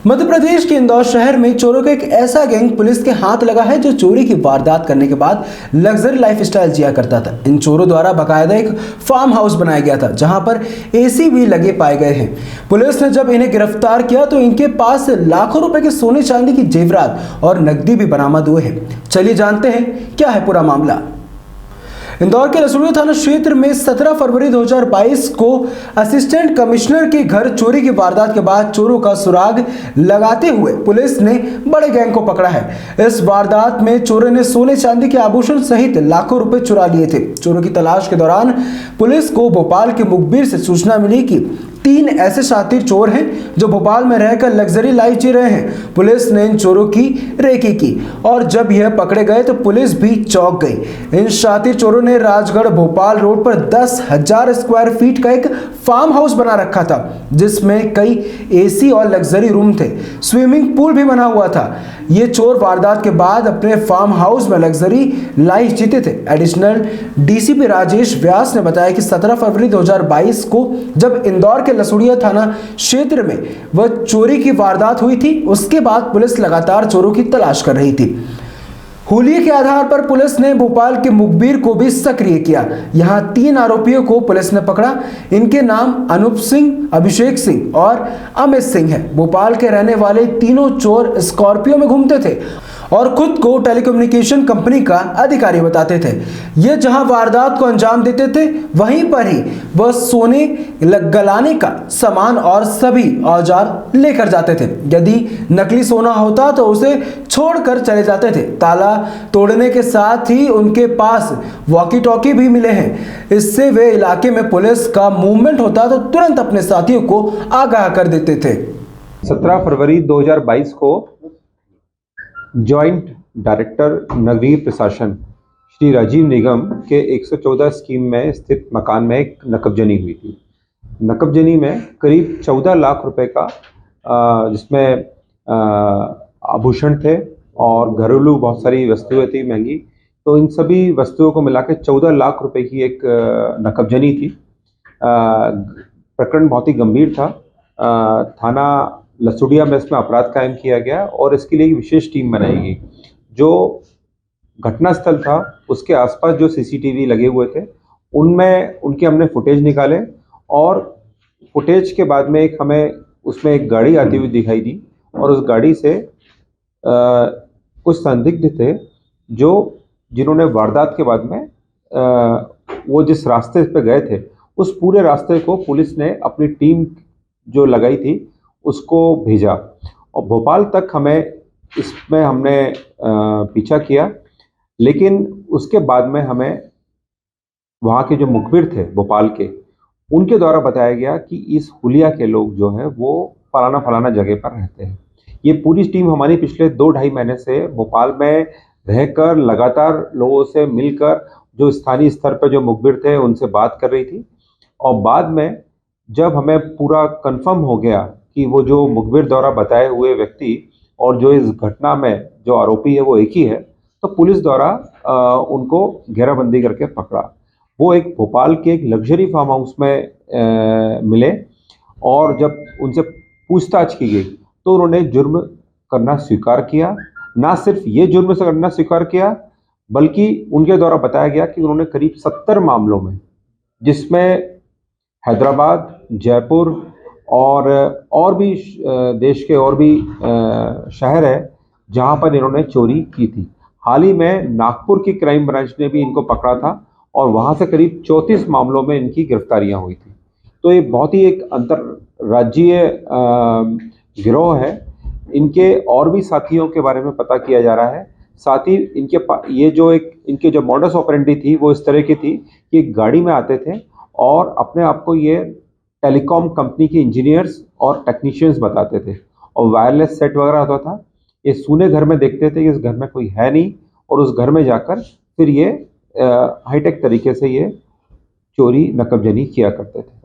मध्य प्रदेश के इंदौर शहर में चोरों का एक ऐसा गैंग पुलिस के हाथ लगा है जो चोरी की वारदात करने के बाद लग्जरी लाइफस्टाइल जिया करता था। इन चोरों द्वारा बाकायदा एक फार्म हाउस बनाया गया था जहां पर एसी भी लगे पाए गए हैं। पुलिस ने जब इन्हें गिरफ्तार किया तो इनके पास से लाखों रुपए के सोने चांदी की जेवरात और नकदी भी बरामद हुए हैं। चलिए जानते हैं क्या है पूरा मामला। इंदौर के लसूड़िया थाना क्षेत्र में 17 फरवरी 2022 को असिस्टेंट कमिश्नर के घर चोरी की वारदात के बाद चोरों का सुराग लगाते हुए पुलिस ने बड़े गैंग को पकड़ा है। इस वारदात में चोरों ने सोने चांदी के आभूषण सहित लाखों रुपए चुरा लिए थे। चोरों की तलाश के दौरान पुलिस को भोपाल के मुखबिर से सूचना मिली कि 3 ऐसे शातिर चोर हैं जो भोपाल में रहकर लग्जरी लाइफ जी रहे हैं। पुलिस ने इन चोरों की रेकी की और जब यह पकड़े गए तो पुलिस भी चौंक गई। इन शातिर चोरों ने राजगढ़ भोपाल रोड पर 10,000 स्क्वायर फीट का एक फार्म हाउस बना रखा था जिसमें कई एसी और लग्जरी रूम थे। स्विमिंग पूल भी बना हुआ था। ये चोर वारदात के बाद अपने फार्म हाउस में लग्जरी लाइफ जीते थे। एडिशनल डीसीपी राजेश व्यास ने बताया कि 17 फरवरी 2022 को जब इंदौर के लसूड़िया थाना क्षेत्र में वह चोरी की वारदात हुई थी, उसके बाद पुलिस लगातार चोरों की तलाश कर रही थी। हुलिये के आधार पर पुलिस ने भोपाल के मुखबिर को भी सक्रिय किया। यहां 3 आरोपियों को पुलिस ने पकड़ा। इनके नाम अनूप सिंह, अभिषेक सिंह और अमित सिंह है। भोपाल के रहने वाले तीनों चोर स्कॉर्पियो में घूमते थे और खुद को टेलीकम्युनिकेशन कंपनी का अधिकारी बताते थे। ये जहां वारदात को अंजाम देते थे वहीं पर ही वह सोने गलाने का सामान और सभी औजार लेकर जाते थे। यदि नकली सोना होता तो उसे छोड़कर चले जाते थे। ताला तोड़ने के साथ ही उनके पास वॉकी टॉकी भी मिले हैं। इससे वे इलाके में पुलिस का मूवमेंट होता तो तुरंत अपने साथियों को आगाह कर देते थे। 17 फरवरी 2022 को जॉइंट डायरेक्टर नगरीय प्रशासन श्री राजीव निगम के 114 स्कीम में स्थित मकान में एक नकबजनी हुई थी। नकबजनी में करीब 14 लाख रुपए का जिसमें आभूषण थे और घरेलू बहुत सारी वस्तुएं थी महंगी। तो इन सभी वस्तुओं को मिलाकर 14 लाख रुपए की एक नकबजनी थी। प्रकरण बहुत ही गंभीर था। थाना लसूड़िया में इसमें अपराध कायम किया गया और इसके लिए एक विशेष टीम बनाई गई। जो घटनास्थल था उसके आसपास जो सीसीटीवी लगे हुए थे उनमें उनके हमने फुटेज निकाले और फुटेज के बाद में हमें उसमें एक गाड़ी आती हुई दिखाई दी और उस गाड़ी से कुछ संदिग्ध थे जिन्होंने वारदात के बाद में वो जिस रास्ते पे गए थे उस पूरे रास्ते को पुलिस ने अपनी टीम जो लगाई थी उसको भेजा और भोपाल तक हमने पीछा किया। लेकिन उसके बाद में हमें वहाँ के जो मुखबिर थे भोपाल के, उनके द्वारा बताया गया कि इस हुलिया के लोग जो हैं वो फलाना जगह पर रहते हैं। ये पूरी टीम हमारी पिछले 2-2.5 महीने से भोपाल में रहकर लगातार लोगों से मिलकर जो स्थानीय स्तर पर जो मुखबिर थे उनसे बात कर रही थी और बाद में जब हमें पूरा कंफर्म हो गया कि वो जो मुखबिर द्वारा बताए हुए व्यक्ति और जो इस घटना में जो आरोपी है वो एक ही है, तो पुलिस द्वारा उनको घेराबंदी करके पकड़ा। वो एक भोपाल के एक लग्जरी फार्म हाउस में मिले और जब उनसे पूछताछ की गई तो उन्होंने जुर्म करना स्वीकार किया। ना सिर्फ ये जुर्म से करना स्वीकार किया बल्कि उनके द्वारा बताया गया कि उन्होंने करीब 70 मामलों में, जिसमें हैदराबाद, जयपुर और भी देश के और भी शहर है जहां पर इन्होंने चोरी की थी। हाल ही में नागपुर की क्राइम ब्रांच ने भी इनको पकड़ा था और वहां से करीब 34 मामलों में इनकी गिरफ्तारियां हुई थी। तो ये बहुत ही एक अंतर्राज्यीय गिरोह है। इनके और भी साथियों के बारे में पता किया जा रहा है। साथ ही इनके जो मॉडस ऑपरेंडी थी वो इस तरह की थी कि एक गाड़ी में आते थे और अपने आप को ये टेलीकॉम कंपनी के इंजीनियर्स और टेक्नीशियंस बताते थे और वायरलेस सेट वगैरह होता था। ये सूने घर में देखते थे कि इस घर में कोई है नहीं और उस घर में जाकर फिर ये हाईटेक तरीके से ये चोरी नकबजनी किया करते थे।